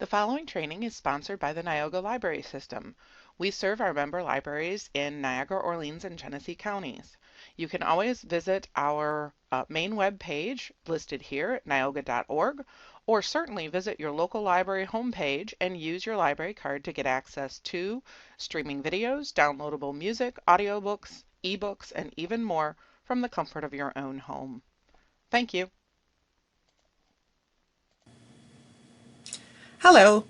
The following training is sponsored by the Niagara Library System. We serve our member libraries in Niagara, Orleans, and Genesee counties. You can always visit our main web page listed here at niagara.org, or certainly visit your local library homepage and use your library card to get access to streaming videos, downloadable music, audiobooks, ebooks, and even more from the comfort of your own home. Thank you. Hello.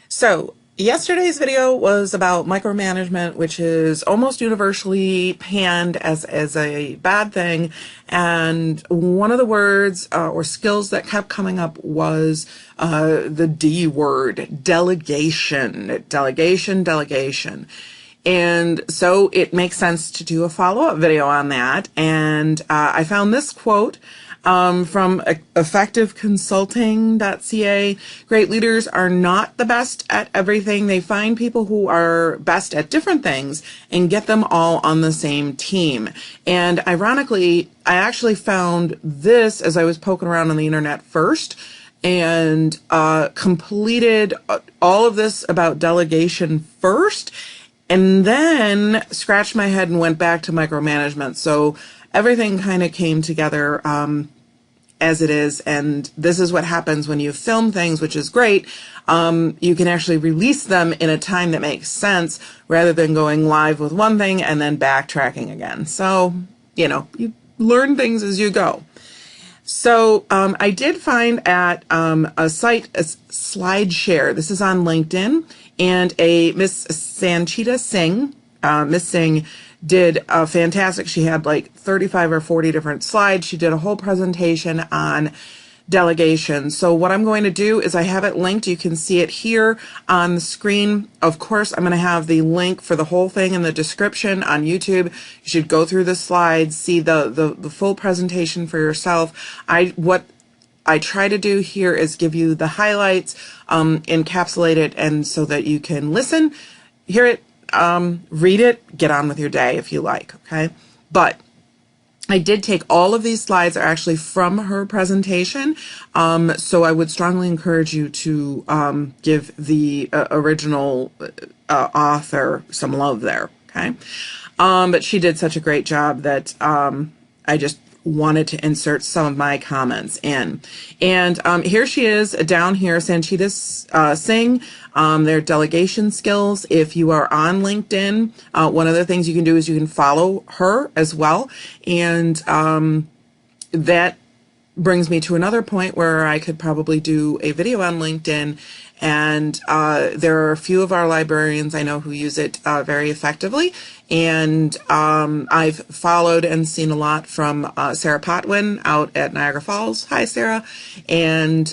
So yesterday's video was about micromanagement, which is almost universally panned as a bad thing. And one of the words or skills that kept coming up was the D word, delegation, delegation. And so it makes sense to do a follow-up video on that. And I found this quote from effectiveconsulting.ca. Great leaders are not the best at everything. They find people who are best at different things and get them all on the same team. And ironically, I actually found this as I was poking around on the internet first, and completed all of this about delegation first, and then scratched my head and went back to micromanagement. So everything kind of came together as it is, and this is what happens when you film things, which is great. You can actually release them in a time that makes sense rather than going live with one thing and then backtracking again. So, you learn things as you go. So I did find at a site, a SlideShare. This is on LinkedIn, and a Miss Sanchita Singh, Miss Singh, did fantastic. She had like 35 or 40 different slides. She did a whole presentation on delegation. So what I'm going to do is I have it linked. You can see it here on the screen. Of course, I'm going to have the link for the whole thing in the description on YouTube. You should go through the slides, see the full presentation for yourself. What I try to do here is give you the highlights, encapsulate it, and so that you can listen, hear it, read it, get on with your day if you like, okay? But I did take all of these slides are actually from her presentation, so I would strongly encourage you to give the original author some love there, okay? But she did such a great job that I just wanted to insert some of my comments in. And here she is down here, Sanchita Singh, their delegation skills. If you are on LinkedIn, one of the things you can do is you can follow her as well. And that brings me to another point where I could probably do a video on LinkedIn. And there are a few of our librarians I know who use it very effectively. And I've followed and seen a lot from Sarah Potwin out at Niagara Falls. Hi, Sarah. And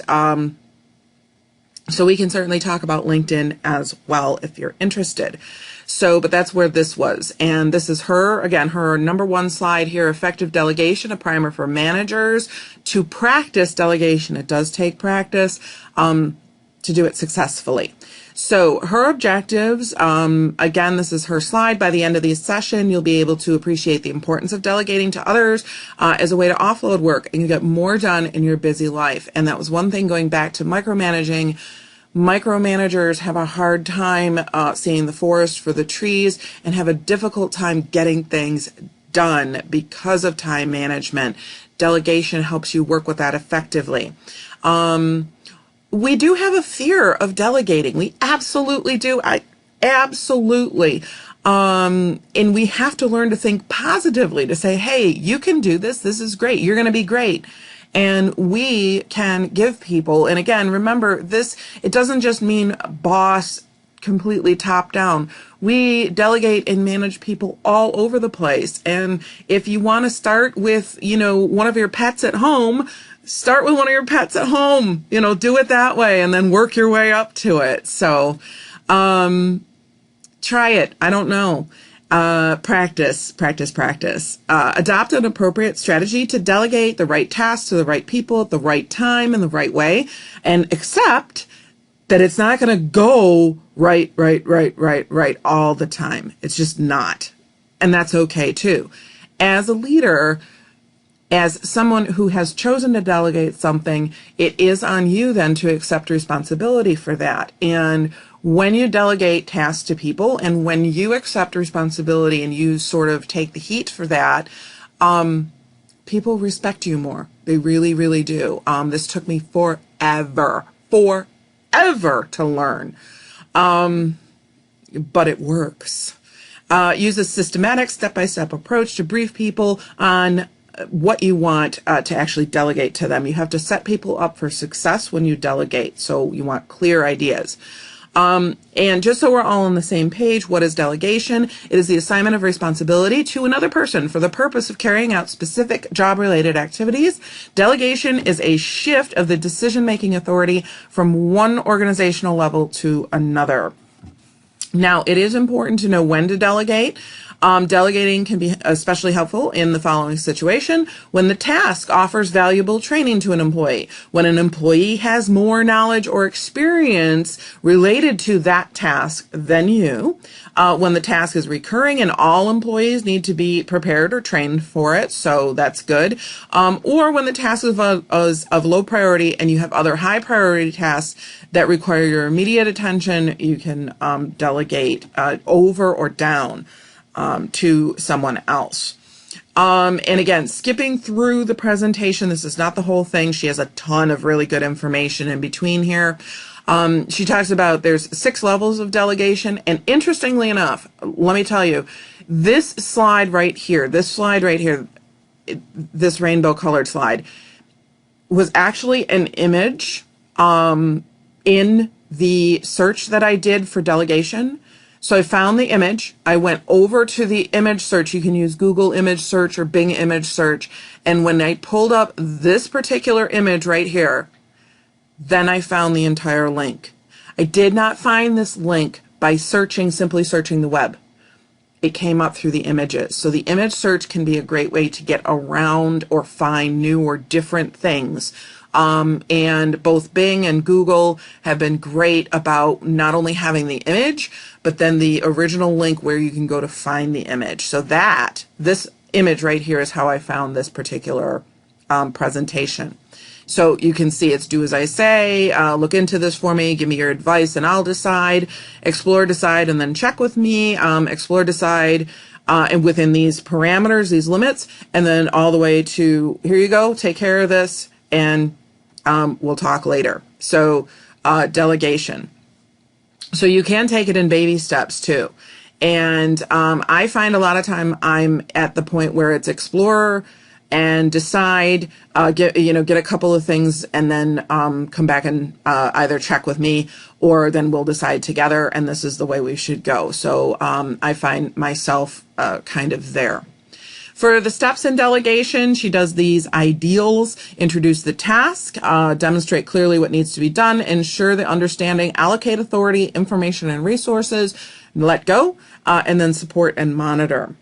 so we can certainly talk about LinkedIn as well if you're interested. So, but that's where this was. And this is her, again, her number one slide here, effective delegation, a primer for managers to practice delegation. It does take practice to do it successfully. So her objectives, again, this is her slide. By the end of the session, you'll be able to appreciate the importance of delegating to others as a way to offload work and get more done in your busy life. And that was one thing going back to micromanaging. Micromanagers have a hard time seeing the forest for the trees and have a difficult time getting things done because of time management. Delegation helps you work with that effectively. We do have a fear of delegating. We absolutely do. Absolutely. And we have to learn to think positively, to say, hey, you can do this. This is great. You're going to be great. And we can give people, and again, remember this, it doesn't just mean boss completely top down. We delegate and manage people all over the place. And if you want to start with, one of your pets at home, start with one of your pets at home, do it that way and then work your way up to it. So, try it. I don't know. Practice. Adopt an appropriate strategy to delegate the right tasks to the right people at the right time in the right way, and accept that it's not going to go right all the time. It's just not. And that's okay too. As a leader, As someone who has chosen to delegate something, it is on you then to accept responsibility for that. And when you delegate tasks to people and when you accept responsibility and you sort of take the heat for that, people respect you more. They really, really do. This took me forever to learn. But it works. Use a systematic step-by-step approach to brief people on what you want to actually delegate to them. You have to set people up for success when you delegate. So you want clear ideas. And just so we're all on the same page, what is delegation? It is the assignment of responsibility to another person for the purpose of carrying out specific job-related activities. Delegation is a shift of the decision-making authority from one organizational level to another. Now, it is important to know when to delegate. Delegating can be especially helpful in the following situation: when the task offers valuable training to an employee, when an employee has more knowledge or experience related to that task than you, when the task is recurring and all employees need to be prepared or trained for it, so that's good, or when the task is of low priority and you have other high priority tasks that require your immediate attention. You can delegate over or down to someone else. And again, skipping through the presentation, this is not the whole thing. She has a ton of really good information in between here. She talks about there's 6 levels of delegation. And interestingly enough, let me tell you, this slide right here, this rainbow colored slide was actually an image in the search that I did for delegation. So I found the image, I went over to the image search. You can use Google image search or Bing image search. And when I pulled up this particular image right here, then I found the entire link. I did not find this link by simply searching the web. It came up through the images. So the image search can be a great way to get around or find new or different things. And both Bing and Google have been great about not only having the image, but then the original link where you can go to find the image. So this image right here is how I found this particular presentation. So you can see it's do as I say, look into this for me, give me your advice and I'll decide, explore, decide, and then check with me, explore, decide, and within these parameters, these limits, and then all the way to, here you go, take care of this, and we'll talk later. So delegation. So you can take it in baby steps too. And I find a lot of time I'm at the point where it's explore and decide, get a couple of things and then come back and either check with me or then we'll decide together, and this is the way we should go. So I find myself kind of there. For the steps in delegation, she does these ideals: introduce the task, demonstrate clearly what needs to be done, ensure the understanding, allocate authority, information, and resources, let go, and then support and monitor.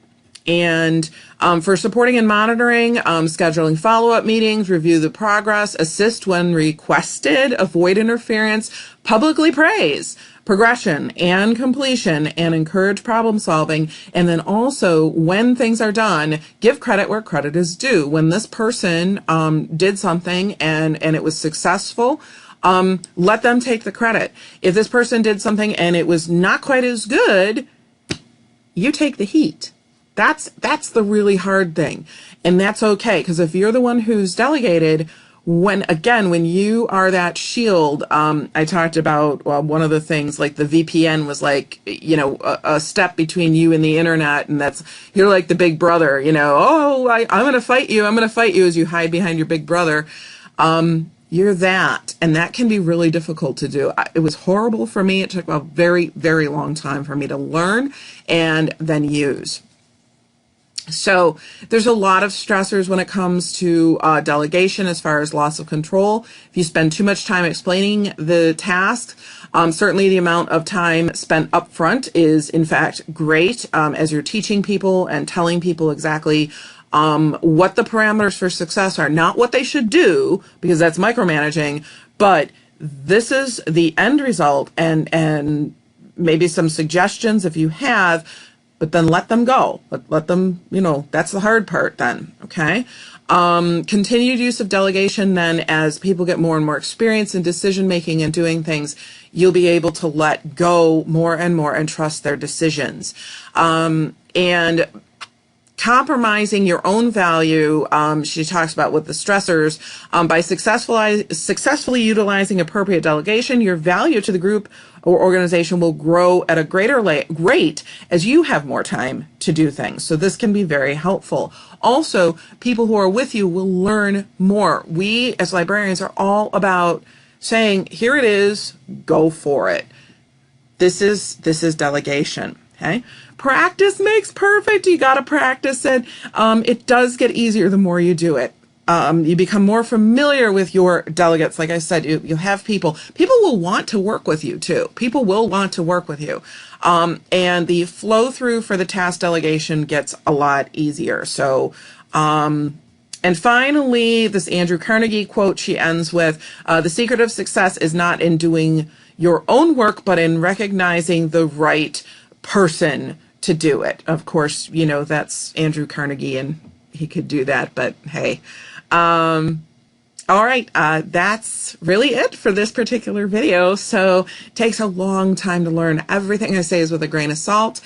And for supporting and monitoring, scheduling follow-up meetings, review the progress, assist when requested, avoid interference, publicly praise progression and completion, and encourage problem solving. And then also, when things are done, give credit where credit is due. When this person did something and it was successful, let them take the credit. If this person did something and it was not quite as good, you take the heat. That's the really hard thing. And that's okay, because if you're the one who's delegated, when you are that shield, I talked about one of the things, like the VPN was like, a step between you and the internet, and you're like the big brother, I'm going to fight you as you hide behind your big brother. You're that, and that can be really difficult to do. It was horrible for me. It took a very, very long time for me to learn and then use. So there's a lot of stressors when it comes to delegation as far as loss of control. If you spend too much time explaining the task, certainly the amount of time spent up front is in fact great as you're teaching people and telling people exactly what the parameters for success are, not what they should do, because that's micromanaging, but this is the end result, and maybe some suggestions if you have. but then let them go. Let them, that's the hard part then, okay? Continued use of delegation then, as people get more and more experience in decision making and doing things, you'll be able to let go more and more and trust their decisions. And compromising your own value, she talks about with the stressors, by successfully utilizing appropriate delegation, your value to the group or organization will grow at a greater rate as you have more time to do things. So this can be very helpful. Also, people who are with you will learn more. We as librarians are all about saying, here it is, go for it. This is delegation. Okay. Practice makes perfect. You got to practice it. It does get easier the more you do it. You become more familiar with your delegates. Like I said, you'll have people will want to work with you too. People will want to work with you. And the flow through for the task delegation gets a lot easier. So, and finally, this Andrew Carnegie quote she ends with, the secret of success is not in doing your own work, but in recognizing the right person to do it. Of course, that's Andrew Carnegie and he could do that, but hey. All right, that's really it for this particular video. So it takes a long time to learn. Everything I say is with a grain of salt.